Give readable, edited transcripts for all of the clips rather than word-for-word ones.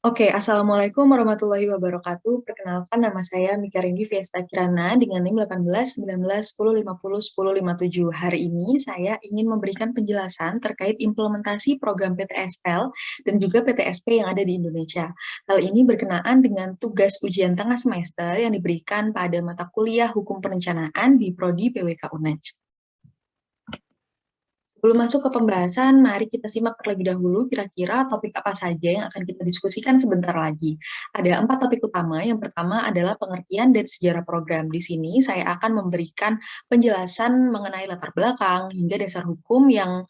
Oke, Assalamualaikum warahmatullahi wabarakatuh. Perkenalkan nama saya Mika Rendi Fiesta Kirana dengan NIM 18 19 10 50 10 57. Hari ini saya ingin memberikan penjelasan terkait implementasi program PTSL dan juga PTSP yang ada di Indonesia. Hal ini berkenaan dengan tugas ujian tengah semester yang diberikan pada mata kuliah Hukum Perencanaan di Prodi PWK UNED. Sebelum masuk ke pembahasan, mari kita simak terlebih dahulu kira-kira topik apa saja yang akan kita diskusikan sebentar lagi. Ada 4 topik utama. Yang pertama adalah pengertian dan sejarah program. Di sini saya akan memberikan penjelasan mengenai latar belakang hingga dasar hukum yang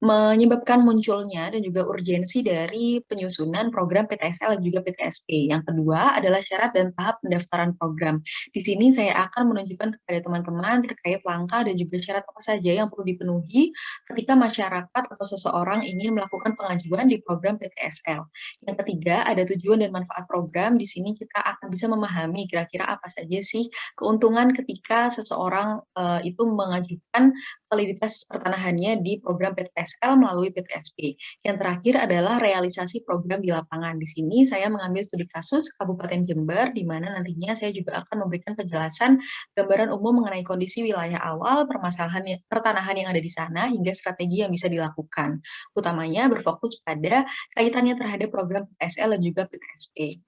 menyebabkan munculnya dan juga urgensi dari penyusunan program PTSL dan juga PTSP. Yang kedua adalah syarat dan tahap pendaftaran program. Di sini saya akan menunjukkan kepada teman-teman terkait langkah dan juga syarat apa saja yang perlu dipenuhi ketika masyarakat atau seseorang ingin melakukan pengajuan di program PTSL. Yang ketiga ada tujuan dan manfaat program. Di sini kita akan bisa memahami kira-kira apa saja sih keuntungan ketika seseorang itu mengajukan validitas pertanahannya di program PTSL melalui PTSP. Yang terakhir adalah realisasi program di lapangan. Di sini saya mengambil studi kasus Kabupaten Jember, di mana nantinya saya juga akan memberikan penjelasan gambaran umum mengenai kondisi wilayah awal, permasalahan pertanahan yang ada di sana, hingga strategi yang bisa dilakukan. Utamanya berfokus pada kaitannya terhadap program PTSL dan juga PTSP.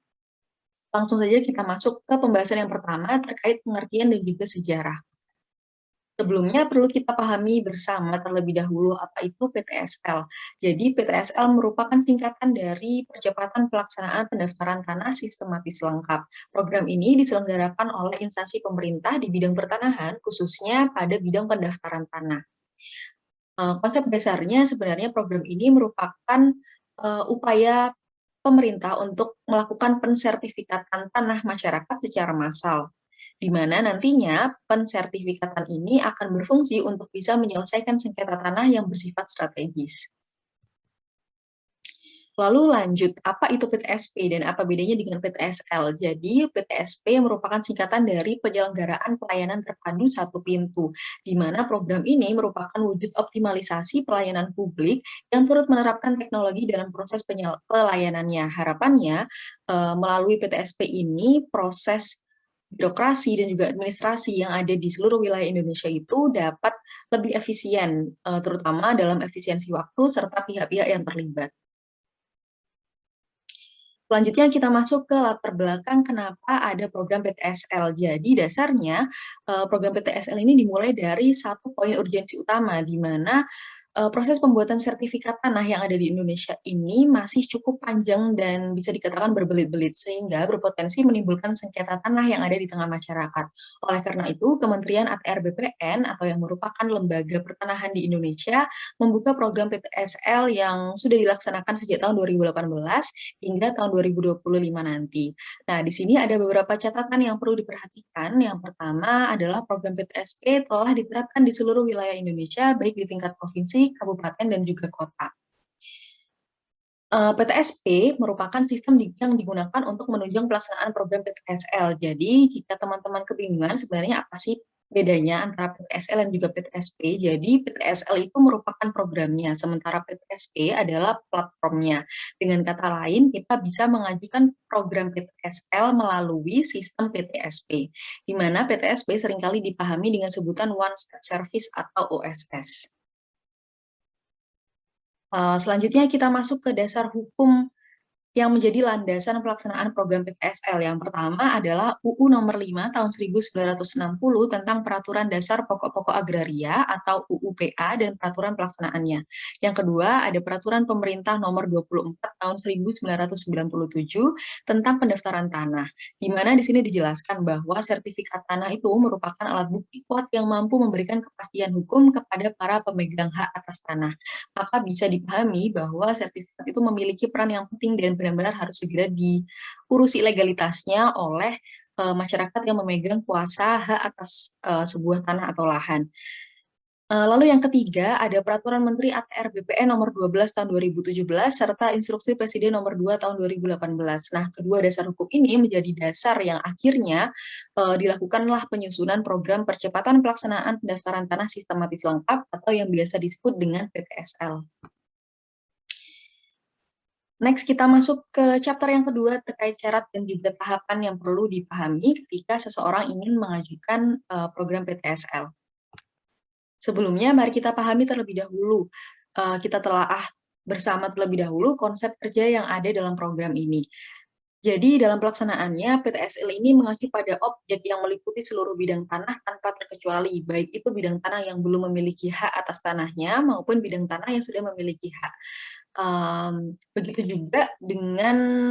Langsung saja kita masuk ke pembahasan yang pertama terkait pengertian dan juga sejarah. Sebelumnya perlu kita pahami bersama terlebih dahulu apa itu PTSL. Jadi PTSL merupakan singkatan dari Percepatan Pelaksanaan Pendaftaran Tanah Sistematis Lengkap. Program ini diselenggarakan oleh instansi pemerintah di bidang pertanahan, khususnya pada bidang pendaftaran tanah. Konsep dasarnya sebenarnya program ini merupakan upaya pemerintah untuk melakukan pensertifikatan tanah masyarakat secara massal, di mana nantinya pensertifikatan ini akan berfungsi untuk bisa menyelesaikan sengketa tanah yang bersifat strategis. Lalu lanjut, apa itu PTSP dan apa bedanya dengan PTSL? Jadi, PTSP merupakan singkatan dari Penyelenggaraan Pelayanan Terpadu Satu Pintu, di mana program ini merupakan wujud optimalisasi pelayanan publik yang turut menerapkan teknologi dalam proses pelayanannya. Harapannya, melalui PTSP ini, proses birokrasi dan juga administrasi yang ada di seluruh wilayah Indonesia itu dapat lebih efisien, terutama dalam efisiensi waktu serta pihak-pihak yang terlibat. Selanjutnya kita masuk ke latar belakang kenapa ada program PTSL. Jadi dasarnya program PTSL ini dimulai dari satu poin urgensi utama, di mana proses pembuatan sertifikat tanah yang ada di Indonesia ini masih cukup panjang dan bisa dikatakan berbelit-belit, sehingga berpotensi menimbulkan sengketa tanah yang ada di tengah masyarakat. Oleh karena itu, Kementerian ATR BPN atau yang merupakan lembaga pertanahan di Indonesia membuka program PTSL yang sudah dilaksanakan sejak tahun 2018 hingga tahun 2025 nanti. Nah, di sini ada beberapa catatan yang perlu diperhatikan. Yang pertama adalah program PTSP telah diterapkan di seluruh wilayah Indonesia, baik di tingkat provinsi, kabupaten, dan juga kota. PTSP merupakan sistem yang digunakan untuk menunjang pelaksanaan program PTSL. Jadi, jika teman-teman kebingungan sebenarnya apa sih bedanya antara PTSL dan juga PTSP? Jadi, PTSL itu merupakan programnya, sementara PTSP adalah platformnya. Dengan kata lain, kita bisa mengajukan program PTSL melalui sistem PTSP, di mana PTSP seringkali dipahami dengan sebutan One Step Service atau OSS. Selanjutnya kita masuk ke dasar hukum yang menjadi landasan pelaksanaan program PTSL. Yang pertama adalah UU Nomor 5 Tahun 1960 tentang Peraturan Dasar Pokok-pokok Agraria atau UUPA dan peraturan pelaksanaannya. Yang kedua ada Peraturan Pemerintah Nomor 24 Tahun 1997 tentang pendaftaran tanah, di mana di sini dijelaskan bahwa sertifikat tanah itu merupakan alat bukti kuat yang mampu memberikan kepastian hukum kepada para pemegang hak atas tanah. Maka bisa dipahami bahwa sertifikat itu memiliki peran yang penting dan benar-benar harus segera diurusi legalitasnya oleh masyarakat yang memegang kuasa hak atas sebuah tanah atau lahan. Lalu yang ketiga ada Peraturan Menteri ATR BPN Nomor 12 Tahun 2017 serta Instruksi Presiden Nomor 2 Tahun 2018. Nah, kedua dasar hukum ini menjadi dasar yang akhirnya dilakukanlah penyusunan program percepatan pelaksanaan pendaftaran tanah sistematis lengkap atau yang biasa disebut dengan PTSL. Next, kita masuk ke chapter yang kedua terkait syarat dan juga tahapan yang perlu dipahami ketika seseorang ingin mengajukan program PTSL. Sebelumnya, mari kita pahami terlebih dahulu. Kita telaah bersama terlebih dahulu konsep kerja yang ada dalam program ini. Jadi, dalam pelaksanaannya, PTSL ini mengacu pada objek yang meliputi seluruh bidang tanah tanpa terkecuali, baik itu bidang tanah yang belum memiliki hak atas tanahnya maupun bidang tanah yang sudah memiliki hak. Begitu juga dengan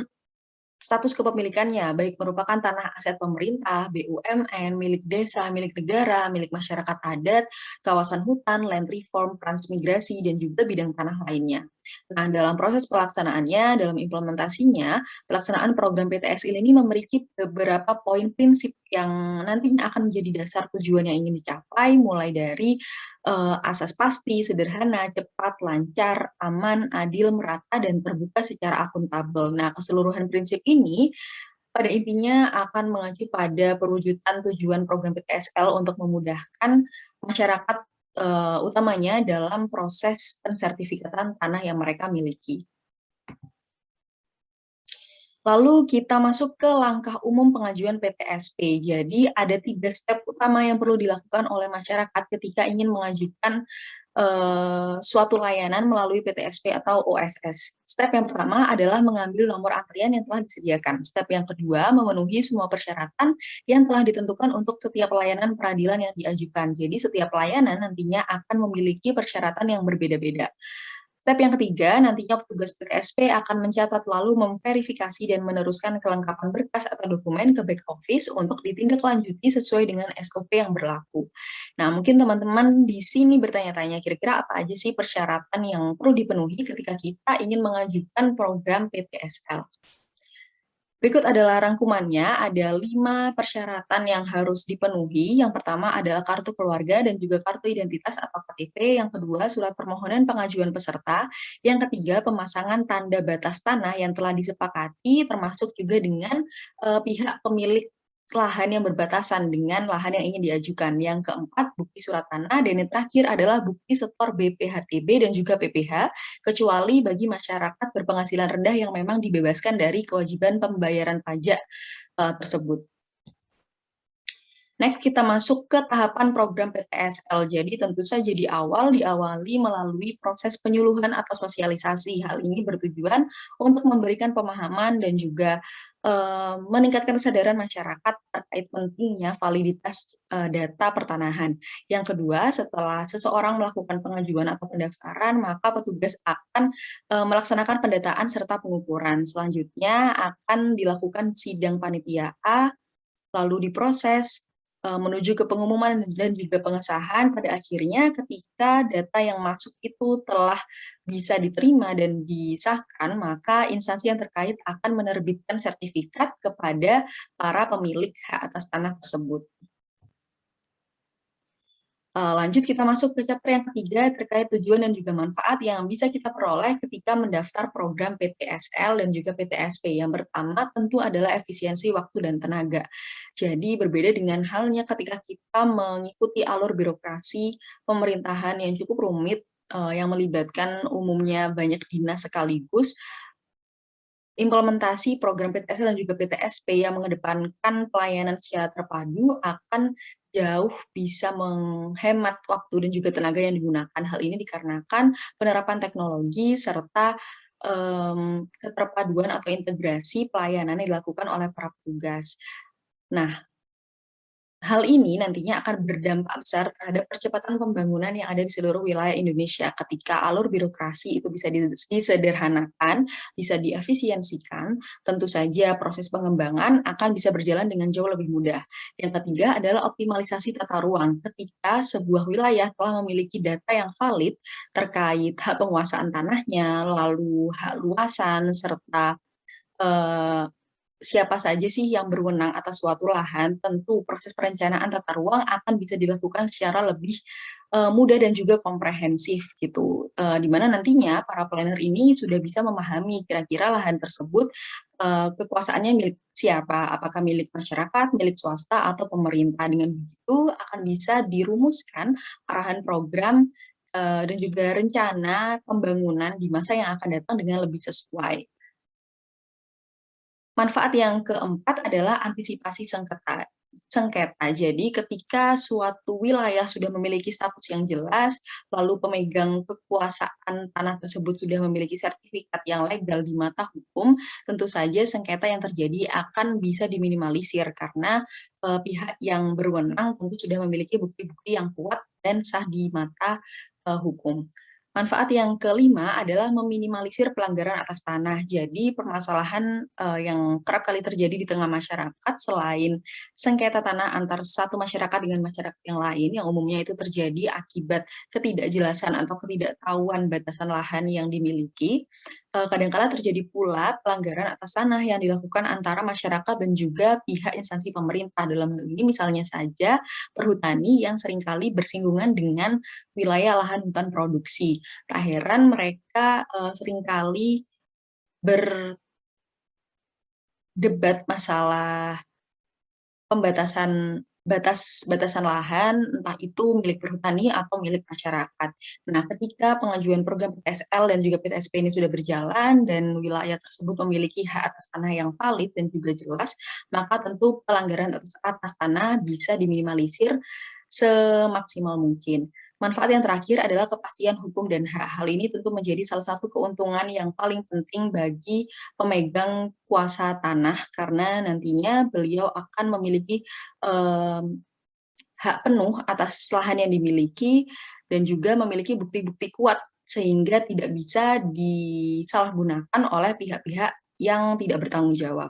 status kepemilikannya, baik merupakan tanah aset pemerintah, BUMN, milik desa, milik negara, milik masyarakat adat, kawasan hutan, land reform, transmigrasi, dan juga bidang tanah lainnya. Nah, dalam proses pelaksanaannya, dalam implementasinya, pelaksanaan program PTSL ini memiliki beberapa poin prinsip yang nantinya akan menjadi dasar tujuan yang ingin dicapai, mulai dari asas pasti, sederhana, cepat, lancar, aman, adil, merata, dan terbuka secara akuntabel. Nah, keseluruhan prinsip ini pada intinya akan mengacu pada perwujudan tujuan program PTSL untuk memudahkan masyarakat utamanya dalam proses pensertifikatan tanah yang mereka miliki. Lalu kita masuk ke langkah umum pengajuan PTSP. Jadi ada 3 step utama yang perlu dilakukan oleh masyarakat ketika ingin mengajukan suatu layanan melalui PTSP atau OSS. Step yang pertama adalah mengambil nomor antrian yang telah disediakan. Step yang kedua, memenuhi semua persyaratan yang telah ditentukan untuk setiap layanan peradilan yang diajukan. Jadi setiap layanan nantinya akan memiliki persyaratan yang berbeda-beda. Step yang ketiga, nantinya petugas PTSP akan mencatat lalu memverifikasi dan meneruskan kelengkapan berkas atau dokumen ke back office untuk ditindaklanjuti sesuai dengan SOP yang berlaku. Nah, mungkin teman-teman di sini bertanya-tanya, kira-kira apa aja sih persyaratan yang perlu dipenuhi ketika kita ingin mengajukan program PTSL? Berikut adalah rangkumannya, ada 5 persyaratan yang harus dipenuhi. Yang pertama adalah kartu keluarga dan juga kartu identitas atau KTP. Yang kedua, surat permohonan pengajuan peserta. Yang ketiga, pemasangan tanda batas tanah yang telah disepakati, termasuk juga dengan pihak pemilik lahan yang berbatasan dengan lahan yang ingin diajukan. Yang keempat, bukti surat tanah. Dan yang terakhir adalah bukti setor BPHTB dan juga PPH, kecuali bagi masyarakat berpenghasilan rendah yang memang dibebaskan dari kewajiban pembayaran pajak tersebut. Next, kita masuk ke tahapan program PTSL. Jadi tentu saja diawali melalui proses penyuluhan atau sosialisasi. Hal ini bertujuan untuk memberikan pemahaman dan juga meningkatkan kesadaran masyarakat terkait pentingnya validitas data pertanahan. Yang kedua, setelah seseorang melakukan pengajuan atau pendaftaran, maka petugas akan melaksanakan pendataan serta pengukuran. Selanjutnya akan dilakukan sidang panitia A, lalu diproses menuju ke pengumuman dan juga pengesahan. Pada akhirnya ketika data yang masuk itu telah bisa diterima dan disahkan, maka instansi yang terkait akan menerbitkan sertifikat kepada para pemilik hak atas tanah tersebut. Lanjut kita masuk ke chapter yang ketiga terkait tujuan dan juga manfaat yang bisa kita peroleh ketika mendaftar program PTSL dan juga PTSP. Yang pertama tentu adalah efisiensi waktu dan tenaga. Jadi berbeda dengan halnya ketika kita mengikuti alur birokrasi pemerintahan yang cukup rumit, yang melibatkan umumnya banyak dinas sekaligus, implementasi program PTSL dan juga PTSP yang mengedepankan pelayanan secara terpadu akan jauh bisa menghemat waktu dan juga tenaga yang digunakan. Hal ini dikarenakan penerapan teknologi serta keterpaduan atau integrasi pelayanan yang dilakukan oleh para petugas. Nah, hal ini nantinya akan berdampak besar terhadap percepatan pembangunan yang ada di seluruh wilayah Indonesia ketika alur birokrasi itu bisa disederhanakan, bisa diefisiensikan, tentu saja proses pengembangan akan bisa berjalan dengan jauh lebih mudah. Yang ketiga adalah optimalisasi tata ruang. Ketika sebuah wilayah telah memiliki data yang valid terkait hak penguasaan tanahnya, lalu hak luasan, serta siapa saja sih yang berwenang atas suatu lahan, tentu proses perencanaan tata ruang akan bisa dilakukan secara lebih mudah dan juga komprehensif gitu. Di mana nantinya para planner ini sudah bisa memahami kira-kira lahan tersebut kekuasaannya milik siapa, apakah milik masyarakat, milik swasta, atau pemerintah. Dengan begitu akan bisa dirumuskan arahan program dan juga rencana pembangunan di masa yang akan datang dengan lebih sesuai. Manfaat yang keempat adalah antisipasi sengketa. Sengketa. Jadi ketika suatu wilayah sudah memiliki status yang jelas, lalu pemegang kekuasaan tanah tersebut sudah memiliki sertifikat yang legal di mata hukum, tentu saja sengketa yang terjadi akan bisa diminimalisir karena pihak yang berwenang tentu sudah memiliki bukti-bukti yang kuat dan sah di mata hukum. Manfaat yang kelima adalah meminimalisir pelanggaran atas tanah. Jadi permasalahan yang kerap kali terjadi di tengah masyarakat selain sengketa tanah antar satu masyarakat dengan masyarakat yang lain, yang umumnya itu terjadi akibat ketidakjelasan atau ketidaktahuan batasan lahan yang dimiliki, kadangkala terjadi pula pelanggaran atas tanah yang dilakukan antara masyarakat dan juga pihak instansi pemerintah. Dalam hal ini misalnya saja perhutani yang seringkali bersinggungan dengan wilayah lahan hutan produksi. Tak heran mereka seringkali berdebat masalah pembatasan batasan lahan, entah itu milik perhutani atau milik masyarakat. Nah, ketika pengajuan program PTSL dan juga PTSP ini sudah berjalan dan wilayah tersebut memiliki hak atas tanah yang valid dan juga jelas, maka tentu pelanggaran atas tanah bisa diminimalisir semaksimal mungkin. Manfaat yang terakhir adalah kepastian hukum dan hak. Hal ini tentu menjadi salah satu keuntungan yang paling penting bagi pemegang kuasa tanah karena nantinya beliau akan memiliki hak penuh atas lahan yang dimiliki dan juga memiliki bukti-bukti kuat sehingga tidak bisa disalahgunakan oleh pihak-pihak yang tidak bertanggung jawab.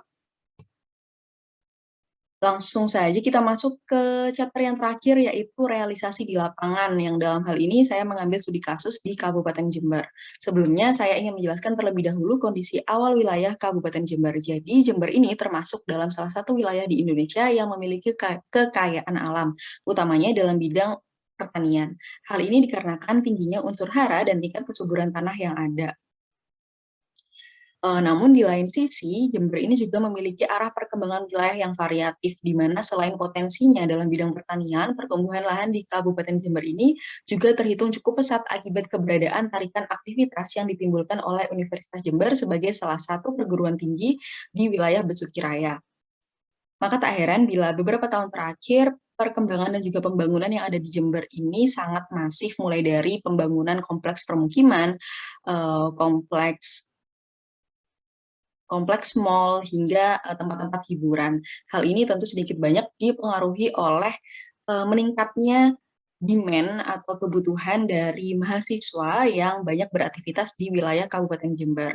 Langsung saja kita masuk ke chapter yang terakhir, yaitu realisasi di lapangan, yang dalam hal ini saya mengambil studi kasus di Kabupaten Jember. Sebelumnya, saya ingin menjelaskan terlebih dahulu kondisi awal wilayah Kabupaten Jember. Jadi, Jember ini termasuk dalam salah satu wilayah di Indonesia yang memiliki kekayaan alam, utamanya dalam bidang pertanian. Hal ini dikarenakan tingginya unsur hara dan tingkat kesuburan tanah yang ada. Namun di lain sisi, Jember ini juga memiliki arah perkembangan wilayah yang variatif, di mana selain potensinya dalam bidang pertanian, pertumbuhan lahan di Kabupaten Jember ini juga terhitung cukup pesat akibat keberadaan tarikan aktivitas yang ditimbulkan oleh Universitas Jember sebagai salah satu perguruan tinggi di wilayah Besuki Raya. Maka tak heran bila beberapa tahun terakhir, perkembangan dan juga pembangunan yang ada di Jember ini sangat masif, mulai dari pembangunan kompleks permukiman, kompleks kompleks mall, hingga tempat-tempat hiburan. Hal ini tentu sedikit banyak dipengaruhi oleh meningkatnya demand atau kebutuhan dari mahasiswa yang banyak beraktivitas di wilayah Kabupaten Jember.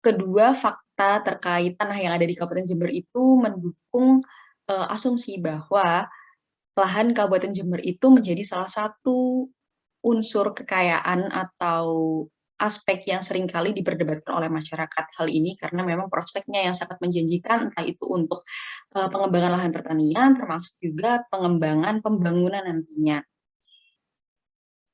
Kedua, fakta terkait tanah yang ada di Kabupaten Jember itu mendukung asumsi bahwa lahan Kabupaten Jember itu menjadi salah satu unsur kekayaan atau aspek yang seringkali diperdebatkan oleh masyarakat. Hal ini karena memang prospeknya yang sangat menjanjikan, entah itu untuk pengembangan lahan pertanian, termasuk juga pengembangan pembangunan nantinya.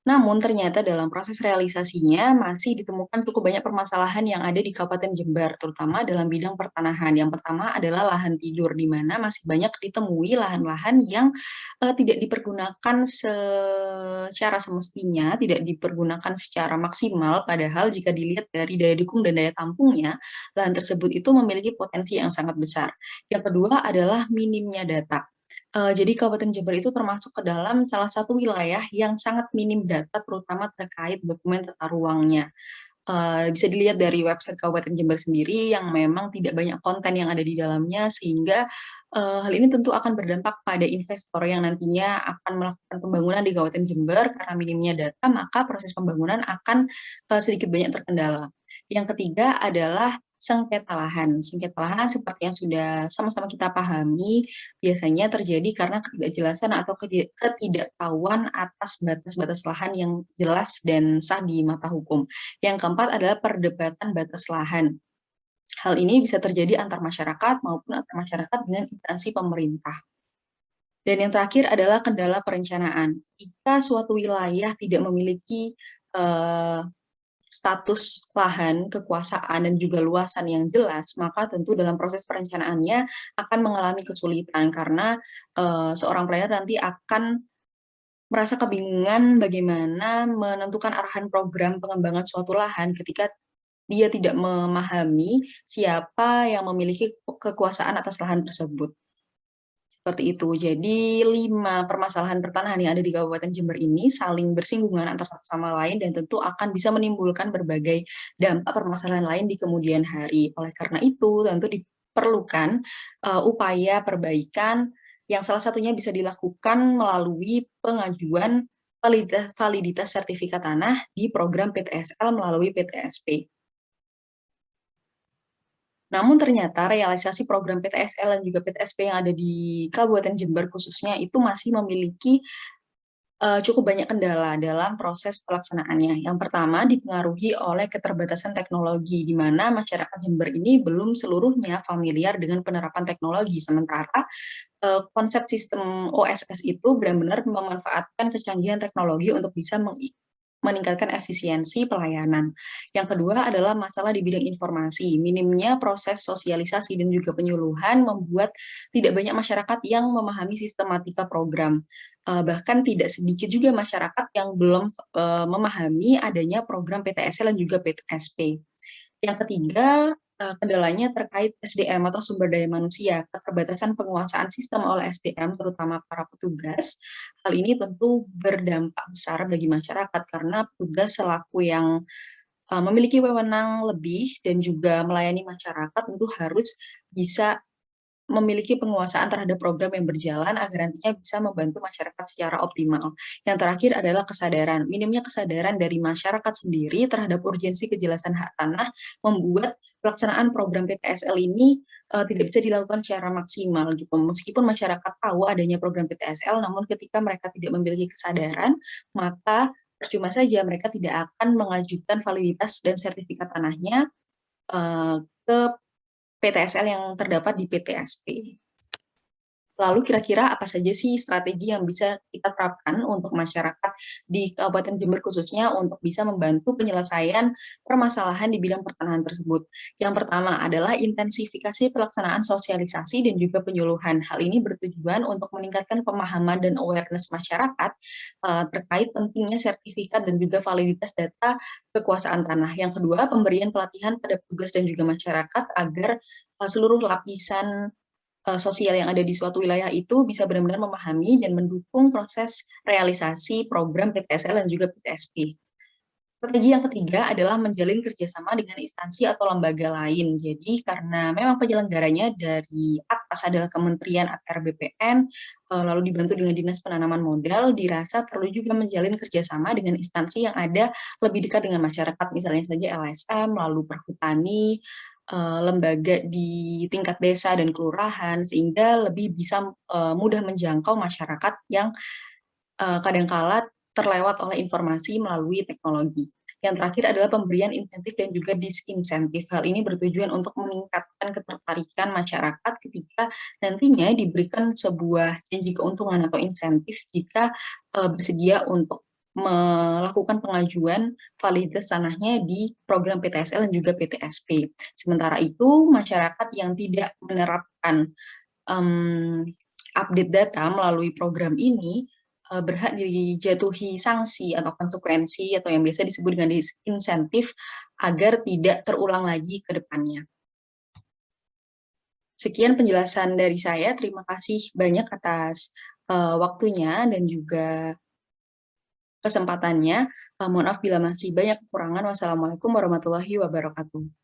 Namun ternyata dalam proses realisasinya masih ditemukan cukup banyak permasalahan yang ada di Kabupaten Jember, terutama dalam bidang pertanahan. Yang pertama adalah lahan tidur, di mana masih banyak ditemui lahan-lahan yang tidak dipergunakan secara semestinya, tidak dipergunakan secara maksimal, padahal jika dilihat dari daya dukung dan daya tampungnya, lahan tersebut itu memiliki potensi yang sangat besar. Yang kedua adalah minimnya data. Jadi Kabupaten Jember itu termasuk ke dalam salah satu wilayah yang sangat minim data, terutama terkait dokumen tata ruangnya. Bisa dilihat dari website Kabupaten Jember sendiri yang memang tidak banyak konten yang ada di dalamnya, sehingga hal ini tentu akan berdampak pada investor yang nantinya akan melakukan pembangunan di Kabupaten Jember. Karena minimnya data, maka proses pembangunan akan sedikit banyak terkendala. Yang ketiga adalah sengketa lahan. Sengketa lahan seperti yang sudah sama-sama kita pahami, biasanya terjadi karena ketidakjelasan atau ketidaktahuan atas batas-batas lahan yang jelas dan sah di mata hukum. Yang keempat adalah perdebatan batas lahan. Hal ini bisa terjadi antar masyarakat maupun antar masyarakat dengan instansi pemerintah. Dan yang terakhir adalah kendala perencanaan. Jika suatu wilayah tidak memiliki status lahan, kekuasaan, dan juga luasan yang jelas, maka tentu dalam proses perencanaannya akan mengalami kesulitan karena seorang planner nanti akan merasa kebingungan bagaimana menentukan arahan program pengembangan suatu lahan ketika dia tidak memahami siapa yang memiliki kekuasaan atas lahan tersebut. Seperti itu. Jadi 5 permasalahan pertanahan yang ada di Kabupaten Jember ini saling bersinggungan antara satu sama lain dan tentu akan bisa menimbulkan berbagai dampak permasalahan lain di kemudian hari. Oleh karena itu, tentu diperlukan upaya perbaikan yang salah satunya bisa dilakukan melalui pengajuan validitas sertifikat tanah di program PTSL melalui PTSP. Namun ternyata realisasi program PTSL dan juga PTSP yang ada di Kabupaten Jember khususnya itu masih memiliki cukup banyak kendala dalam proses pelaksanaannya. Yang pertama dipengaruhi oleh keterbatasan teknologi, di mana masyarakat Jember ini belum seluruhnya familiar dengan penerapan teknologi. Sementara konsep sistem OSS itu benar-benar memanfaatkan kecanggihan teknologi untuk bisa meningkatkan efisiensi pelayanan. Yang kedua adalah masalah di bidang informasi. Minimnya proses sosialisasi dan juga penyuluhan membuat tidak banyak masyarakat yang memahami sistematika program. Bahkan tidak sedikit juga masyarakat yang belum memahami adanya program PTSL dan juga PTSP. Yang ketiga, kendalanya terkait SDM atau sumber daya manusia, keterbatasan penguasaan sistem oleh SDM, terutama para petugas. Hal ini tentu berdampak besar bagi masyarakat karena petugas selaku yang memiliki wewenang lebih dan juga melayani masyarakat tentu harus bisa memiliki penguasaan terhadap program yang berjalan agar nantinya bisa membantu masyarakat secara optimal. Yang terakhir adalah kesadaran. Minimnya kesadaran dari masyarakat sendiri terhadap urgensi kejelasan hak tanah membuat pelaksanaan program PTSL ini tidak bisa dilakukan secara maksimal gitu. Meskipun masyarakat tahu adanya program PTSL, namun ketika mereka tidak memiliki kesadaran, maka percuma saja mereka tidak akan mengajukan validitas dan sertifikat tanahnya ke PTSL yang terdapat di PTSP. Lalu kira-kira apa saja sih strategi yang bisa kita terapkan untuk masyarakat di Kabupaten Jember khususnya untuk bisa membantu penyelesaian permasalahan di bidang pertanahan tersebut? Yang pertama adalah intensifikasi pelaksanaan sosialisasi dan juga penyuluhan. Hal ini bertujuan untuk meningkatkan pemahaman dan awareness masyarakat terkait pentingnya sertifikat dan juga validitas data kekuasaan tanah. Yang kedua, pemberian pelatihan pada petugas dan juga masyarakat agar seluruh lapisan sosial yang ada di suatu wilayah itu bisa benar-benar memahami dan mendukung proses realisasi program PTSL dan juga PTSP. Strategi yang ketiga adalah menjalin kerjasama dengan instansi atau lembaga lain. Jadi karena memang penyelenggaranya dari atas adalah Kementerian ATR BPN, lalu dibantu dengan Dinas Penanaman Modal, dirasa perlu juga menjalin kerjasama dengan instansi yang ada lebih dekat dengan masyarakat, misalnya saja LSM, lalu Perhutani, lembaga di tingkat desa dan kelurahan, sehingga lebih bisa mudah menjangkau masyarakat yang kadangkala terlewat oleh informasi melalui teknologi. Yang terakhir adalah pemberian insentif dan juga disinsentif. Hal ini bertujuan untuk meningkatkan ketertarikan masyarakat ketika nantinya diberikan sebuah janji keuntungan atau insentif jika bersedia untuk melakukan pengajuan validitas tanahnya di program PTSL dan juga PTSP. Sementara itu, masyarakat yang tidak menerapkan um, update data melalui program ini berhak dijatuhi sanksi atau konsekuensi atau yang biasa disebut dengan insentif agar tidak terulang lagi ke depannya. Sekian penjelasan dari saya. Terima kasih banyak atas waktunya dan juga kesempatannya. Mohon maaf bila masih banyak kekurangan. Wassalamualaikum warahmatullahi wabarakatuh.